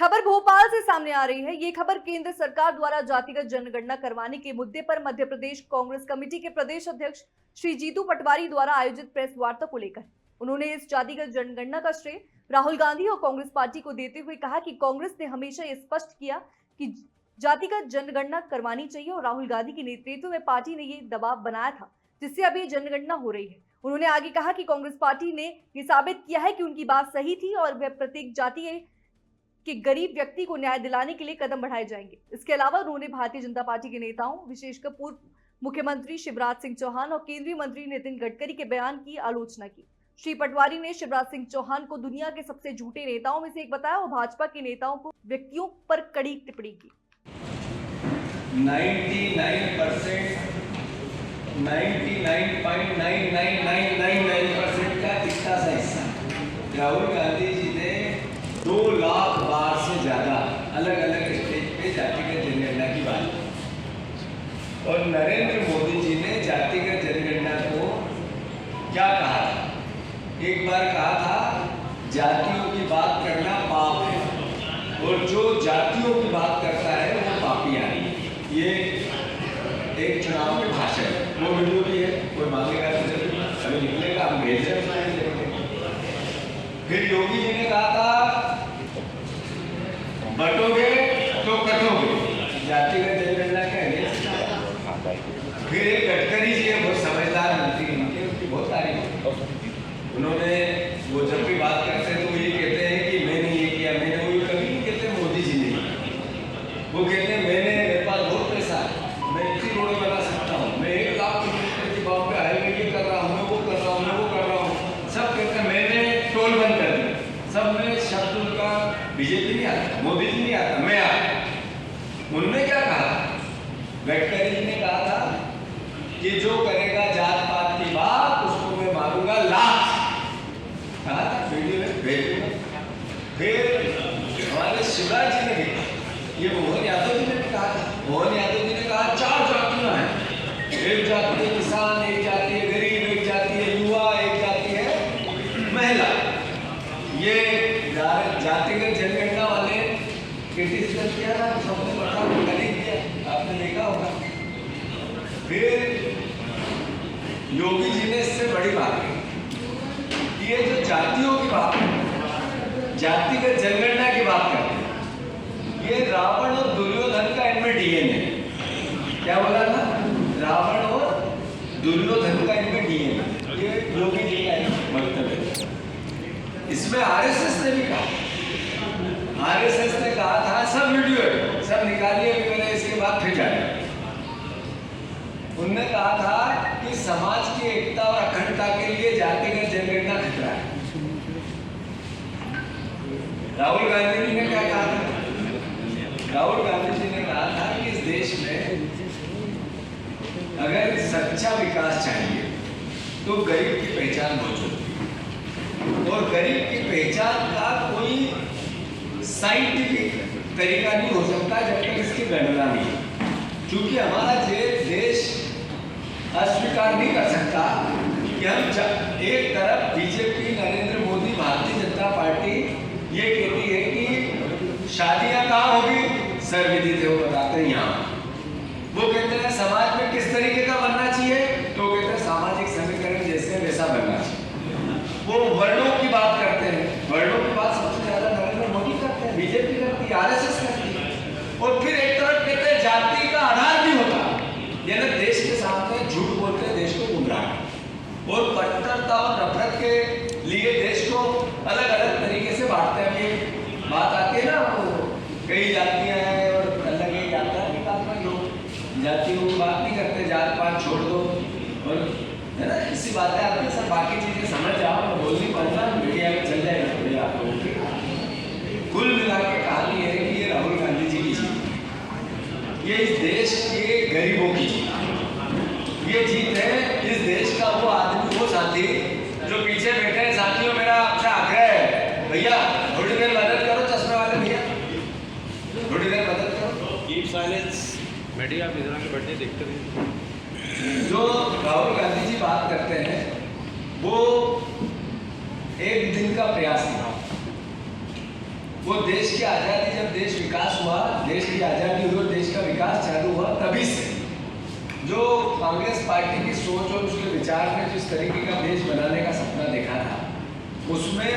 खबर भोपाल से सामने आ रही है। ये खबर केंद्र सरकार द्वारा जातिगत जनगणना करवाने के मुद्दे पर मध्य प्रदेश कांग्रेस कमेटी के प्रदेश अध्यक्ष श्री जीतू पटवारी द्वारा आयोजित प्रेस वार्ता को लेकर। उन्होंने इस जातिगत जनगणना का श्रेय राहुल गांधी और कांग्रेस पार्टी को देते हुए कहा कि कांग्रेस ने हमेशा ये स्पष्ट किया कि जातिगत जनगणना करवानी चाहिए और राहुल गांधी के नेतृत्व में पार्टी ने ये दबाव बनाया था, जिससे अभी जनगणना हो रही है। उन्होंने आगे कहा कि कांग्रेस पार्टी ने ये साबित किया है कि उनकी बात सही थी और वह प्रत्येक जाति कि गरीब व्यक्ति को न्याय दिलाने के लिए कदम बढ़ाए जाएंगे। इसके अलावा उन्होंने भारतीय जनता पार्टी के नेताओं, विशेषकर पूर्व मुख्यमंत्री शिवराज सिंह चौहान और केंद्रीय मंत्री नितिन गडकरी के बयान की आलोचना की। श्री पटवारी ने शिवराज सिंह चौहान को दुनिया के सबसे झूठे नेताओं में से एक बताया और भाजपा के नेताओं को व्यक्तियों पर कड़ी टिप्पणी की। 99.9999999% का कितना सा हिस्सा राहुल गांधी जी ने 2 लाख बार से ज्यादा अलग अलग स्टेज पे जातिगत जनगणना की बात की और नरेंद्र मोदी जी ने जातिगत जनगणना को क्या कहा था? एक बार कहा था जातियों की बात करना पाप है और जो जातियों की बात करता है वो पापी आदमी है। ये एक चुनाव के भाषण, वो वीडियो भी है, कोई मांगेगा तो अभी निकलेगा, हम भेज रहे हैं। फिर योगी जी ने कहा था बटोगे तो कटोगे, जातिगत जनगणना के अगेंस्ट। फिर एक गडकरी जी है, बहुत समझदार मंत्री, इनके उसकी बहुत तारीफ। उन्होंने वो जब भी बात करते हैं तो ये कहते हैं कि मैंने ये किया, मैंने वो, कभी नहीं कहते मोदी जी ने। वो कहते हैं मेरे पास बहुत पैसा है, मैं इतनी रोड बना सकता हूँ, मैं 1 लाख किलोमीटर की बॉम्बे हाईवे ये कर रहा हूँ, मैं वो कर रहा हूँ, मैं वो कर रहा हूँ। सब कहते हैं मैंने टोल बंद कर दिया। सब में शब्द उनका बीजेपी नहीं आता, मोदी जी नहीं आता, मैं आता। उन्होंने क्या कहा? गडकरी जी ने कहा था कि जो करेगा जात पात की बात उसको मैं मारूंगा लाख, कहा था, वीडियो में भेज दूंगा। फिर हमारे शिवराज जी ने भी, ये मोहन यादव जी ने भी कहा था, मोहन यादव जी ने कहा 4 जातियां हैं, एक जाति है किसान, एक जाति है गरीब, एक जाति है युवा, एक जाति है महिला। ये जातिगत जनगणना वाले क्रिटिसिज्म किया था, सबने पढ़ा, गलत किया, आपने देखा होगा। फिर योगी जी ने इससे बड़ी बात की, ये जो जातियों की बात है, जातिगत जनगणना की बात करते हैं, ये रावण और दुर्योधन का इनमें डीएनए है। क्या बोला था? रावण और दुर्योधन का इनमें डीएनए, ये योगी जी का वक्तव्य है। इसमें आरएसएस ने भी कहा, आरएसएस ने कहा था, सब वीडियो है, सब निकालिए, मैंने इसके बाद फिर जाएगा। उन्होंने कहा था कि समाज की एकता और अखंडता के लिए जातिगत जनगणना खतरा है। राहुल गांधी जी ने क्या कहा था? राहुल गांधी जी ने कहा था कि इस देश में अगर सच्चा विकास चाहिए तो गरीब की पहचान बहुत जरूरी है और गरीब की पहचान का कोई साइंटिफिक तरीका नहीं हो सकता जब तक इसकी गणना नहीं है। क्योंकि हमारा देश अस्वीकार नहीं कर सकता कि हम एक तरफ बीजेपी, नरेंद्र मोदी, भारतीय जनता पार्टी ये कहती है कि शादियां कहाँ होगी, सर्वविदित है, वो बताते हैं यहाँ। वो कहते हैं समाज में किस तरीके का बनना चाहिए, तो कहते हैं सामाजिक समीकरण जैसे वैसा बनना चाहिए। वो वर्णों की बात करते हैं, वर्णों की बात सबसे ज्यादा नरेंद्र मोदी करते हैं, बीजेपी करती है, आरएसएस करती है। और फिर एक तरफ कहते हैं जाति का आधार भी होता है, यानी देश के सामने झूठ बोलते हैं, देश को गुमराह और कट्टरता और नफरत के लिए देश को अलग अलग तरीके से बांटते हैं। बात आती है ना, वो कई जातियां हैं और अलग एक यात्रा निकालते हैं, लोग जातियों की बात नहीं करते, जात पात छोड़ दो, और है ना, इसी बातें आती है। सब बाकी चीजें समझ जाओ, मैं बोल नहीं पाऊंगा, मीडिया में चल जाएगा थोड़ी आप लोगों की। कुल मिला के कहानी है कि ये राहुल गांधी जी की जीत, ये इस देश के गरीबों की जीत, ये जीत है इस देश का वो आदमी, वो साथी जो पीछे बैठे हैं। साथियों, मेरा आपसे आग्रह है, भैया थोड़ी देर मदद करो, चश्मे वाले भैया थोड़ी देर मदद करो। Keep silence. मीडिया आप इधर के बैठे देखते रहिए। जो राहुल गांधी जी बात करते हैं वो एक दिन का प्रयास था। वो देश की आज़ादी, जब देश विकास हुआ, देश की आज़ादी हुई और देश का विकास चालू हुआ, तभी से जो कांग्रेस पार्टी की सोच और उसके विचार में जिस तरीके का देश बनाने का सपना देखा था, उसमें